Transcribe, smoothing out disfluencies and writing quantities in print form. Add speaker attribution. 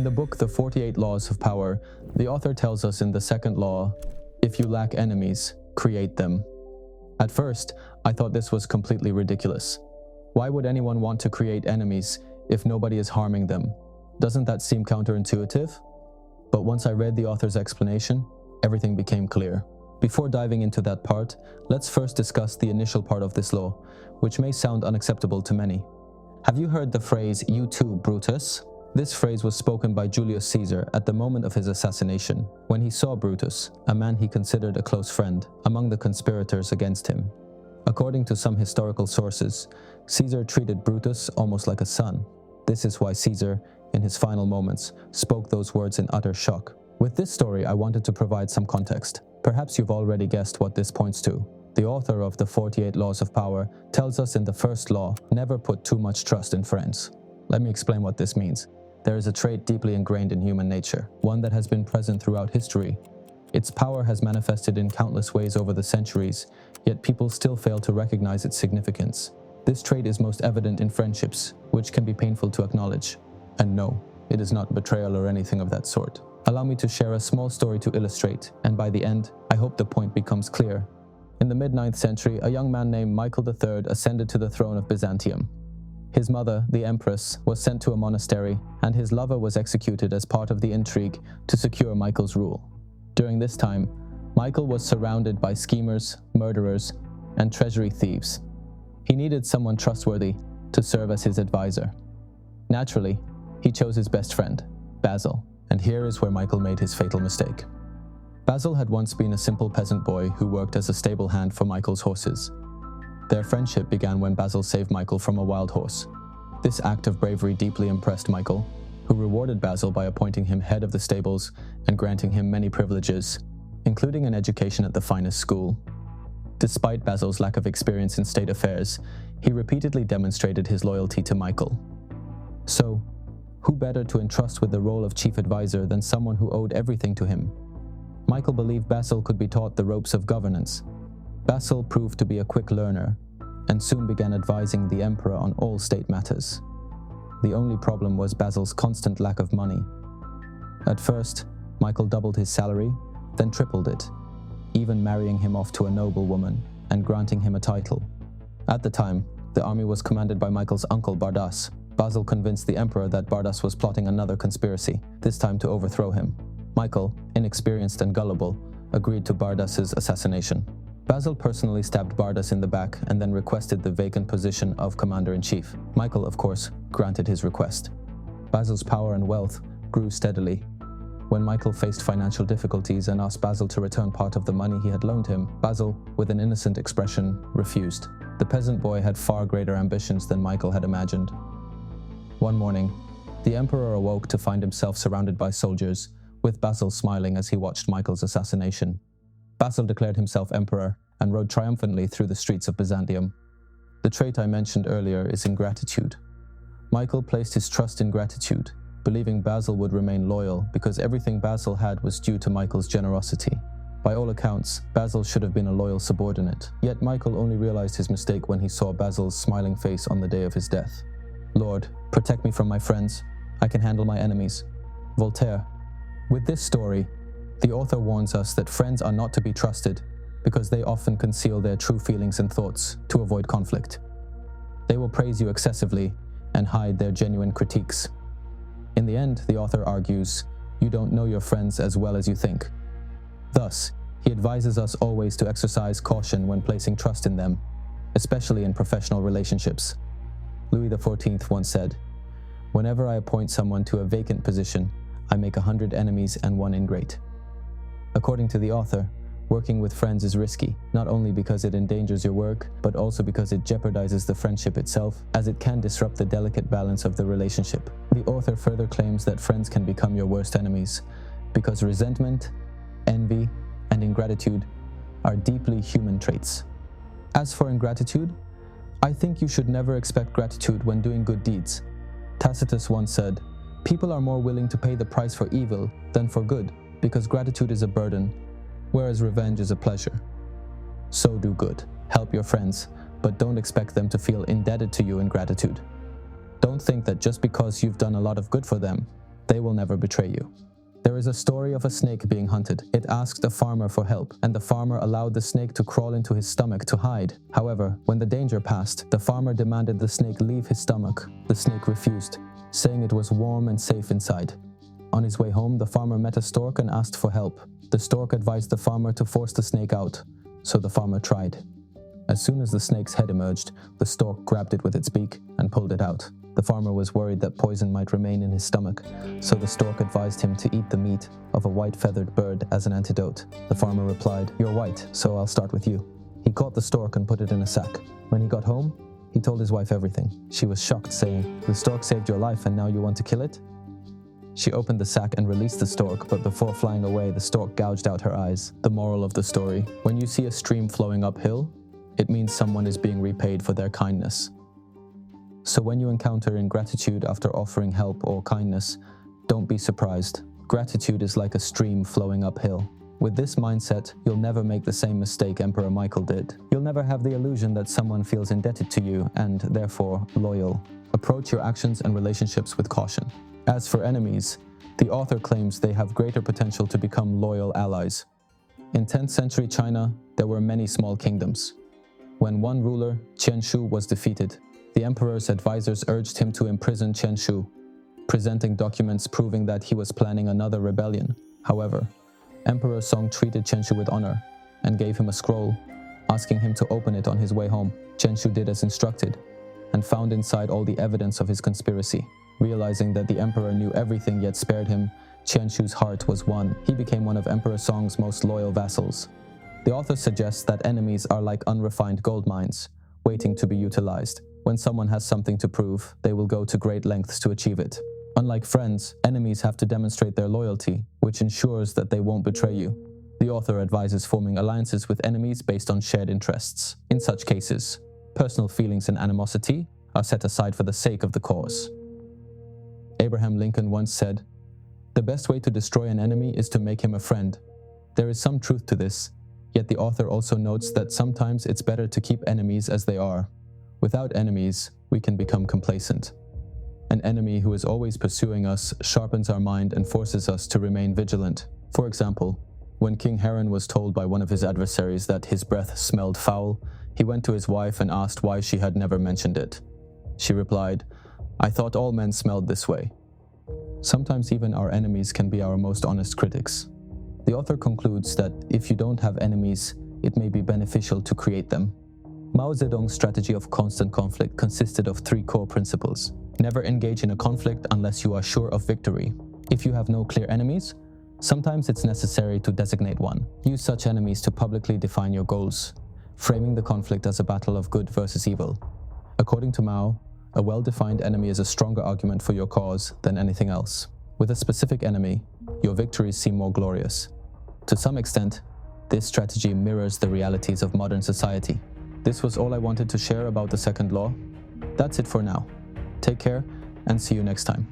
Speaker 1: the book The 48 Laws of Power, the author tells us in the second law, if you lack enemies, create them. At first, I thought this was completely ridiculous. Why would anyone want to create enemies if nobody is harming them? Doesn't that seem counterintuitive? But once I read the author's explanation, everything became clear. Before diving into that part, let's first discuss the initial part of this law, which may sound unacceptable to many. Have you heard the phrase, "You too, Brutus"? This phrase was spoken by Julius Caesar at the moment of his assassination, when he saw Brutus, a man he considered a close friend, among the conspirators against him. According to some historical sources, Caesar treated Brutus almost like a son. This is why Caesar, in his final moments, spoke those words in utter shock. With this story, I wanted to provide some context. Perhaps you've already guessed what this points to. The author of the 48 Laws of Power tells us in the first law, never put too much trust in friends. Let me explain what this means. There is a trait deeply ingrained in human nature, one that has been present throughout history. Its power has manifested in countless ways over the centuries, yet people still fail to recognize its significance. This trait is most evident in friendships, which can be painful to acknowledge. And no, it is not betrayal or anything of that sort. Allow me to share a small story to illustrate, and by the end, I hope the point becomes clear. In the mid-9th century, a young man named Michael III ascended to the throne of Byzantium. His mother, the Empress, was sent to a monastery, and his lover was executed as part of the intrigue to secure Michael's rule. During this time, Michael was surrounded by schemers, murderers, and treasury thieves. He needed someone trustworthy to serve as his advisor. Naturally, he chose his best friend, Basil, and here is where Michael made his fatal mistake. Basil had once been a simple peasant boy who worked as a stable hand for Michael's horses. Their friendship began when Basil saved Michael from a wild horse. This act of bravery deeply impressed Michael, who rewarded Basil by appointing him head of the stables and granting him many privileges, including an education at the finest school. Despite Basil's lack of experience in state affairs, he repeatedly demonstrated his loyalty to Michael. So, who better to entrust with the role of chief advisor than someone who owed everything to him? Michael believed Basil could be taught the ropes of governance. Basil proved to be a quick learner, and soon began advising the emperor on all state matters. The only problem was Basil's constant lack of money. At first, Michael doubled his salary, then tripled it, even marrying him off to a noble woman and granting him a title. At the time, the army was commanded by Michael's uncle Bardas. Basil convinced the emperor that Bardas was plotting another conspiracy, this time to overthrow him. Michael, inexperienced and gullible, agreed to Bardas's assassination. Basil personally stabbed Bardas in the back and then requested the vacant position of commander-in-chief. Michael, of course, granted his request. Basil's power and wealth grew steadily. When Michael faced financial difficulties and asked Basil to return part of the money he had loaned him, Basil, with an innocent expression, refused. The peasant boy had far greater ambitions than Michael had imagined. One morning, the emperor awoke to find himself surrounded by soldiers, with Basil smiling as he watched Michael's assassination. Basil declared himself emperor and rode triumphantly through the streets of Byzantium. The trait I mentioned earlier is ingratitude. Michael placed his trust in gratitude, believing Basil would remain loyal because everything Basil had was due to Michael's generosity. By all accounts, Basil should have been a loyal subordinate, yet Michael only realized his mistake when he saw Basil's smiling face on the day of his death. "Lord, protect me from my friends. I can handle my enemies." Voltaire. With this story, the author warns us that friends are not to be trusted because they often conceal their true feelings and thoughts to avoid conflict. They will praise you excessively and hide their genuine critiques. In the end, the author argues, you don't know your friends as well as you think. Thus, he advises us always to exercise caution when placing trust in them, especially in professional relationships. Louis XIV once said, "Whenever I appoint someone to a vacant position, I make 100 enemies and 1 ingrate." According to the author, working with friends is risky, not only because it endangers your work, but also because it jeopardizes the friendship itself, as it can disrupt the delicate balance of the relationship. The author further claims that friends can become your worst enemies, because resentment, envy, and ingratitude are deeply human traits. As for ingratitude, I think you should never expect gratitude when doing good deeds. Tacitus once said, "People are more willing to pay the price for evil than for good, because gratitude is a burden, whereas revenge is a pleasure." So do good. Help your friends, but don't expect them to feel indebted to you in gratitude. Don't think that just because you've done a lot of good for them, They will never betray you. There is a story of a snake being hunted. It asked a farmer for help, and the farmer allowed the snake to crawl into his stomach to hide. However, when the danger passed, the farmer demanded the snake leave his stomach. The snake refused, saying it was warm and safe inside. On his way home, the farmer met a stork and asked for help. The stork advised the farmer to force the snake out, so the farmer tried. As soon as the snake's head emerged, the stork grabbed it with its beak and pulled it out. The farmer was worried that poison might remain in his stomach, so the stork advised him to eat the meat of a white feathered bird as an antidote. The farmer replied, "You're white, so I'll start with you." He caught the stork and put it in a sack. When he got home, he told his wife everything. She was shocked, saying, "The stork saved your life and now you want to kill it?" She opened the sack and released the stork, but before flying away, the stork gouged out her eyes. The moral of the story: when you see a stream flowing uphill, it means someone is being repaid for their kindness. So when you encounter ingratitude after offering help or kindness, don't be surprised. Gratitude is like a stream flowing uphill. With this mindset, you'll never make the same mistake Emperor Michael did. You'll never have the illusion that someone feels indebted to you and, therefore, loyal. Approach your actions and relationships with caution. As for enemies, the author claims they have greater potential to become loyal allies. In 10th century China, there were many small kingdoms. When one ruler, Qian Shu, was defeated, the emperor's advisors urged him to imprison Qian Shu, presenting documents proving that he was planning another rebellion. However, Emperor Song treated Qian Shu with honor and gave him a scroll, asking him to open it on his way home. Qian Shu did as instructed and found inside all the evidence of his conspiracy. Realizing that the emperor knew everything yet spared him, Qian Shu's heart was won. He became one of Emperor Song's most loyal vassals. The author suggests that enemies are like unrefined gold mines, waiting to be utilized. When someone has something to prove, they will go to great lengths to achieve it. Unlike friends, enemies have to demonstrate their loyalty, which ensures that they won't betray you. The author advises forming alliances with enemies based on shared interests. In such cases, personal feelings and animosity are set aside for the sake of the cause. Abraham Lincoln once said, "The best way to destroy an enemy is to make him a friend." There is some truth to this, yet the author also notes that sometimes it's better to keep enemies as they are. Without enemies, we can become complacent. An enemy who is always pursuing us sharpens our mind and forces us to remain vigilant. For example, when King Heron was told by one of his adversaries that his breath smelled foul, he went to his wife and asked why she had never mentioned it. She replied, "I thought all men smelled this way." Sometimes even our enemies can be our most honest critics. The author concludes that if you don't have enemies, it may be beneficial to create them. Mao Zedong's strategy of constant conflict consisted of 3 core principles. Never engage in a conflict unless you are sure of victory. If you have no clear enemies, sometimes it's necessary to designate one. Use such enemies to publicly define your goals, framing the conflict as a battle of good versus evil. According to Mao, a well-defined enemy is a stronger argument for your cause than anything else. With a specific enemy, your victories seem more glorious. To some extent, this strategy mirrors the realities of modern society. This was all I wanted to share about the second law. That's it for now. Take care and see you next time.